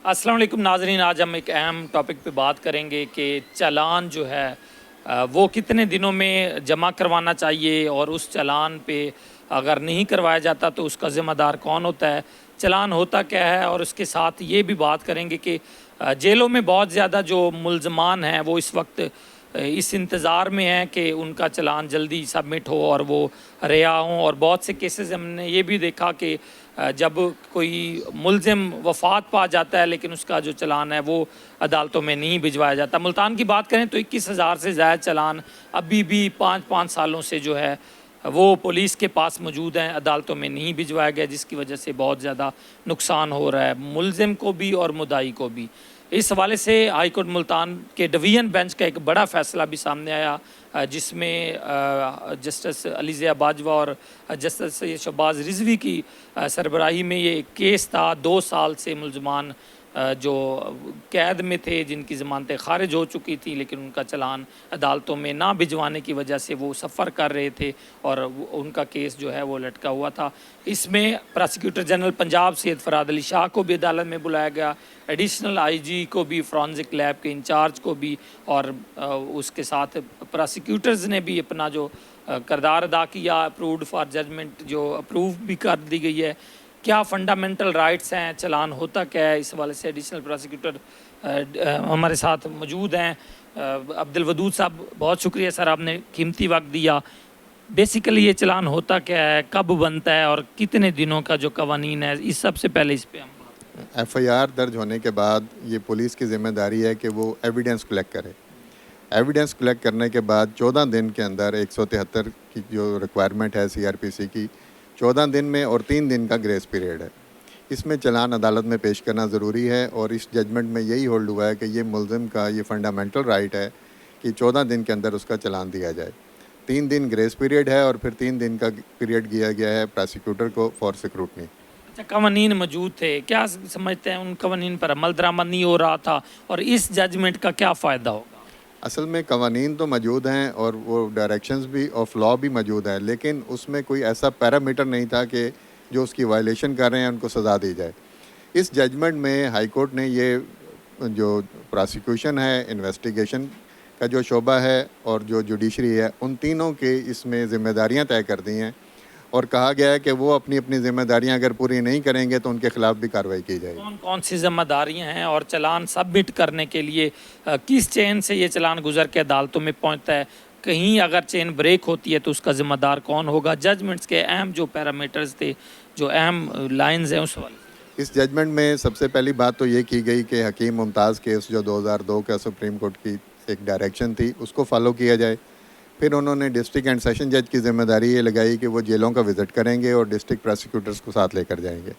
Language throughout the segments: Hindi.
अस्सलाम वालेकुम नाज़रीन, आज हम एक अहम टॉपिक पे बात करेंगे कि चालान जो है वो कितने दिनों में जमा करवाना चाहिए और उस चालान पे अगर नहीं करवाया जाता तो उसका ज़िम्मेदार कौन होता है, चालान होता क्या है। और उसके साथ ये भी बात करेंगे कि जेलों में बहुत ज़्यादा जो मुल्ज़मान हैं वो इस वक्त इस इंतज़ार में हैं कि उनका चालान जल्दी सबमिट हो और वो रिहा हों। और बहुत से केसेस हमने ये भी देखा कि जब कोई मुलजिम वफ़ात पा जाता है लेकिन उसका जो चालान है वो अदालतों में नहीं भिजवाया जाता। मुल्तान की बात करें तो 21,000 से ज़्यादा चालान अभी भी 5-5 सालों से जो है वो पुलिस के पास मौजूद हैं, अदालतों में नहीं भिजवाया गया, जिसकी वजह से बहुत ज़्यादा नुकसान हो रहा है मुलजिम को भी और मुद्दाई को भी। इस हवाले से हाई कोर्ट मुल्तान के डिवीज़न बेंच का एक बड़ा फ़ैसला भी सामने आया, जिसमें जस्टिस अली ज़िया बाजवा और जस्टिस शहबाज रिजवी की सरबराही में ये केस था। 2 साल से मुल्ज़मान जो कैद में थे, जिनकी ज़मानतें ख़ारिज हो चुकी थी लेकिन उनका चालान अदालतों में ना भिजवाने की वजह से वो सफ़र कर रहे थे और उनका केस जो है वो लटका हुआ था। इसमें प्रोसिक्यूटर जनरल पंजाब सैयद फराद अली शाह को भी अदालत में बुलाया गया, एडिशनल आईजी को भी, फॉरेंसिक लैब के इंचार्ज को भी, और उसके साथ प्रोसिक्यूटर्स ने भी अपना जो किरदार अदा किया। अप्रूव्ड फॉर जजमेंट जो अप्रूव भी कर दी गई है। क्या फंडामेंटल राइट्स हैं, चालान होता क्या है, इस हवाले से एडिशनल प्रोसिक्यूटर हमारे साथ मौजूद हैं। अब्दुल वदूद साहब, बहुत शुक्रिया सर, आपने कीमती वक्त दिया। बेसिकली ये चालान होता क्या है, कब बनता है और कितने दिनों का जो कवानीन है, इस सबसे पहले इस पे हम एफआईआर दर्ज होने के बाद ये पुलिस की ज़िम्मेदारी है कि वो एविडेंस कलेक्ट करे। एविडेंस कलेक्ट करने के बाद 14 दिन के अंदर 173 की जो रिक्वायरमेंट है सीआरपीसी की, 14 दिन में और 3 दिन का ग्रेस पीरियड है। इसमें चालान अदालत में पेश करना ज़रूरी है और इस जजमेंट में यही होल्ड हुआ है कि ये मुल्ज़िम का ये फंडामेंटल राइट है कि 14 दिन के अंदर उसका चालान दिया जाए। 3 दिन ग्रेस पीरियड है और फिर 3 दिन का पीरियड दिया गया है प्रोसिक्यूटर को फॉर स्क्रूटनी। अच्छा, कवानीन मौजूद थे, क्या समझते हैं उन कवानीन पर अमल दरामद नहीं हो रहा था और इस जजमेंट का क्या फ़ायदा होगा? असल में कवानीन तो मौजूद हैं और वो डायरेक्शंस भी ऑफ लॉ भी मौजूद है, लेकिन उसमें कोई ऐसा पैरामीटर नहीं था कि जो उसकी वायलेशन कर रहे हैं उनको सज़ा दी जाए। इस जजमेंट में हाई कोर्ट ने ये जो प्रोसिक्यूशन है, इन्वेस्टिगेशन का जो शोबा है और जो जुडिशरी है, उन तीनों के इसमें ज़िम्मेदारियाँ तय कर दी हैं और कहा गया है कि वो अपनी अपनी ज़िम्मेदारियाँ अगर पूरी नहीं करेंगे तो उनके खिलाफ भी कार्रवाई की जाएगी। कौन कौन सी जिम्मेदारियां हैं और चालान सबमिट करने के लिए किस चेन से ये चालान गुजर के अदालतों में पहुंचता है? कहीं अगर चेन ब्रेक होती है तो उसका ज़िम्मेदार कौन होगा? जजमेंट्स के अहम जो पैरामीटर्स थे, जो अहम लाइंस हैं, उस वाले इस जजमेंट में सबसे पहली बात तो ये की गई कि हकीम मुमताज़ केस जो 2002 का सुप्रीम कोर्ट की एक डायरेक्शन थी उसको फॉलो किया जाए। फिर उन्होंने डिस्ट्रिक्ट एंड सेशन जज की ज़िम्मेदारी ये लगाई कि वो जेलों का विज़िट करेंगे और डिस्ट्रिक्ट प्रोसिक्यूटर्स को साथ लेकर जाएंगे।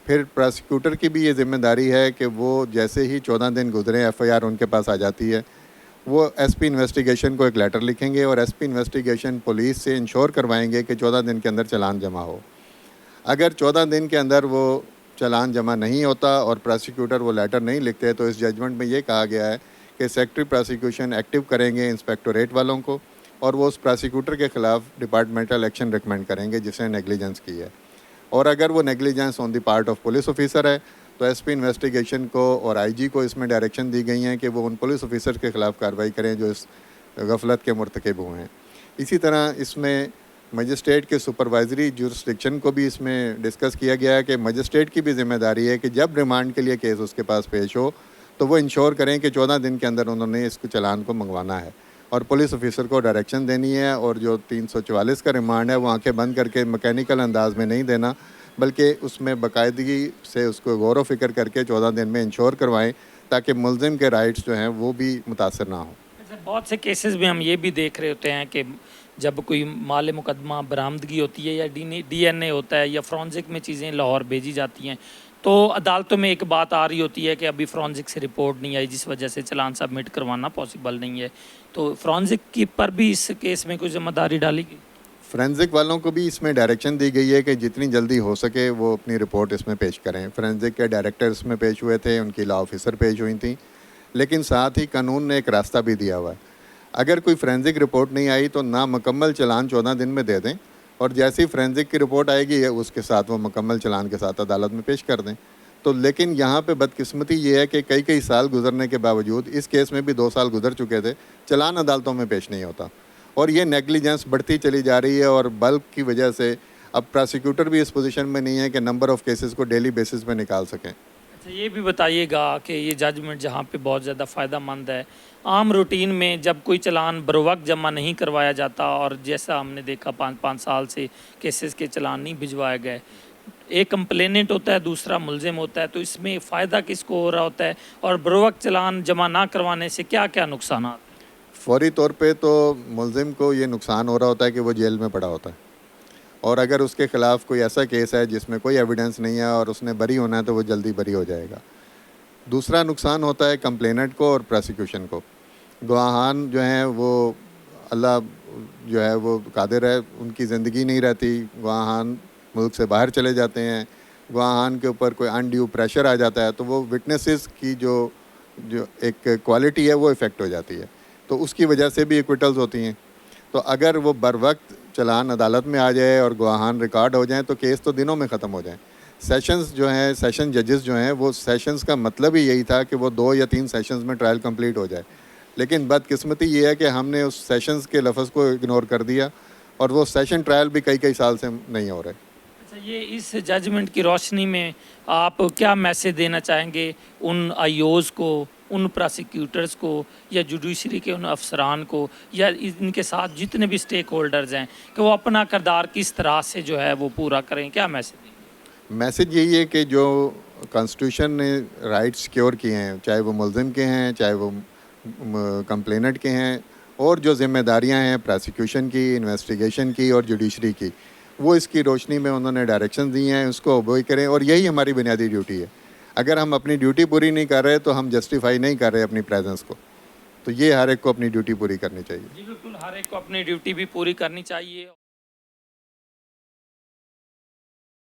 फिर प्रोसिक्यूटर की भी ये ज़िम्मेदारी है कि वो जैसे ही 14 दिन गुजरे एफआईआर उनके पास आ जाती है, वो एसपी इन्वेस्टिगेशन को एक लेटर लिखेंगे और एसपी इन्वेस्टिगेशन पुलिस से इंश्योर करवाएंगे कि 14 दिन के अंदर चालान जमा हो। अगर 14 दिन के अंदर वो चालान जमा नहीं होता और प्रोसिक्यूटर वो लेटर नहीं लिखते तो इस जजमेंट में ये कहा गया है कि सेक्रेटरी प्रोसिक्यूशन एक्टिव करेंगे इंस्पेक्टोरेट वालों को और वो उस प्रोसिक्यूटर के ख़िलाफ़ डिपार्टमेंटल एक्शन रिकमेंड करेंगे जिसने नेग्लिजेंस की है। और अगर वो negligence on the part of police officer है तो एसपी इन्वेस्टिगेशन को और आईजी को इसमें डायरेक्शन दी गई हैं कि वो उन पुलिस ऑफिसर के ख़िलाफ़ कार्रवाई करें जो इस गफलत के मुर्तकब हुए हैं। इसी तरह इसमें मजिस्ट्रेट के सुपरवाइजरी जुरिस्डिक्शन को भी इसमें डिस्कस किया गया है कि मजिस्ट्रेट की भी जिम्मेदारी है कि जब रिमांड के लिए केस उसके पास पेश हो तो वो इंश्योर करें कि 14 दिन के अंदर उन्होंने इसको चालान को मंगवाना है और पुलिस ऑफिसर को डायरेक्शन देनी है। और जो 344 का रिमांड है वो आंखें बंद करके मैकेनिकल अंदाज में नहीं देना, बल्कि उसमें बाकायदगी से उसको गौर व फिक्र करके 14 दिन में इंश्योर करवाएं ताकि मुलजिम के राइट्स जो हैं वो भी मुतासर ना हों। बहुत से केसेस में हम ये भी देख रहे होते हैं कि जब कोई माल मुकदमा बरामदगी होती है या डीएनए होता है या फोरेंसिक में चीज़ें लाहौर भेजी जाती हैं तो अदालतों में एक बात आ रही होती है कि अभी फोरेंसिक से रिपोर्ट नहीं आई, जिस वजह से चालान सबमिट करवाना पॉसिबल नहीं है। तो फोरेंसिक की पर भी इस केस में कोई जिम्मेदारी डाली गई? फोरेंसिक वालों को भी इसमें डायरेक्शन दी गई है कि जितनी जल्दी हो सके वो अपनी रिपोर्ट इसमें पेश करें। फोरेंसिक के डायरेक्टर इसमें पेश हुए थे, उनकी लॉ ऑफिसर पेश हुई थी, लेकिन साथ ही कानून ने एक रास्ता भी दिया हुआ है। अगर कोई फोरेंसिक रिपोर्ट नहीं आई तो ना मुकम्मल चालान 14 दिन में दे दें और जैसी फोरेंसिक की रिपोर्ट आएगी उसके साथ वो मुकम्मल चालान के साथ अदालत में पेश कर दें। तो लेकिन यहाँ पे बदकिस्मती ये है कि कई कई साल गुजरने के बावजूद, इस केस में भी 2 साल गुजर चुके थे, चालान अदालतों में पेश नहीं होता और ये नेग्लिजेंस बढ़ती चली जा रही है। और बल्क की वजह से अब प्रोसिक्यूटर भी इस पोजीशन में नहीं है कि नंबर ऑफ़ केसेस को डेली बेसिस पे निकाल सकें। अच्छा, ये भी बताइएगा कि ये जजमेंट जहाँ पे बहुत ज़्यादा फ़ायदा मंद है, आम रूटीन में जब कोई चालान बरवक्त जमा नहीं करवाया जाता और जैसा हमने देखा 5-5 साल से केसेस के चालान नहीं भिजवाए गए, एक कंप्लेनेंट होता है, दूसरा मुलजिम होता है, तो इसमें फ़ायदा किसको हो रहा होता है और बरवक्त चालान जमा ना करवाने से क्या क्या नुकसान हैं? फौरी तौर पे तो मुलजिम को ये नुकसान हो रहा होता है कि वो जेल में पड़ा होता है और अगर उसके ख़िलाफ़ कोई ऐसा केस है जिसमें कोई एविडेंस नहीं है और उसने बरी होना है तो वो जल्दी बरी हो जाएगा। दूसरा नुकसान होता है कंप्लेनेंट को और प्रोसिक्यूशन को। गवाहान जो हैं वो अल्लाह जो है वो कादिर है, उनकी ज़िंदगी नहीं रहती, गवाहान मुल्क से बाहर चले जाते हैं, गवाहान के ऊपर कोई अनड्यू प्रेशर आ जाता है तो वो विटनेसेस की जो जो एक क्वालिटी है वो इफ़ेक्ट हो जाती है, तो उसकी वजह से भी एक्विटल्स होती हैं। तो अगर वो बर वक्त चालान अदालत में आ जाए और गवाहान रिकॉर्ड हो जाएँ तो केस तो दिनों में ख़त्म हो जाए। सेशंस जो हैं, सेशन जजेस जो हैं, वो सेशंस का मतलब ही यही था कि वो 2 या 3 सेशंस में ट्रायल कंप्लीट हो जाए, लेकिन बदकिस्मती ये है कि हमने उस सेशंस के लफ्ज़ को इग्नोर कर दिया और वो सेशन ट्रायल भी कई कई साल से नहीं हो रहे। अच्छा, ये इस जजमेंट की रोशनी में आप क्या मैसेज देना चाहेंगे उन आईओज़ को, उन प्रोसिक्यूटर्स को या जुडिशरी के उन अफसरान को या इनके साथ जितने भी स्टेक होल्डर्स हैं कि वो अपना किरदार किस तरह से जो है वो पूरा करें, क्या मैसेज देंगे? मैसेज यही है कि जो कॉन्स्टिट्यूशन ने राइट्स सिक्योर किए हैं, चाहे वो मुलजिम के हैं, चाहे वो कंप्लेनेंट के हैं, और जो ज़िम्मेदारियां हैं प्रोसिक्यूशन की, इन्वेस्टिगेशन की और जुडिशरी की, वो इसकी रोशनी में उन्होंने डायरेक्शन दी हैं, उसको ओबे करें और यही हमारी बुनियादी ड्यूटी है। अगर हम अपनी ड्यूटी पूरी नहीं कर रहे तो हम जस्टिफाई नहीं कर रहे अपनी प्रेजेंस को। तो ये हर एक को अपनी ड्यूटी पूरी करनी चाहिए। जी बिल्कुल, हर एक को अपनी ड्यूटी भी पूरी करनी चाहिए।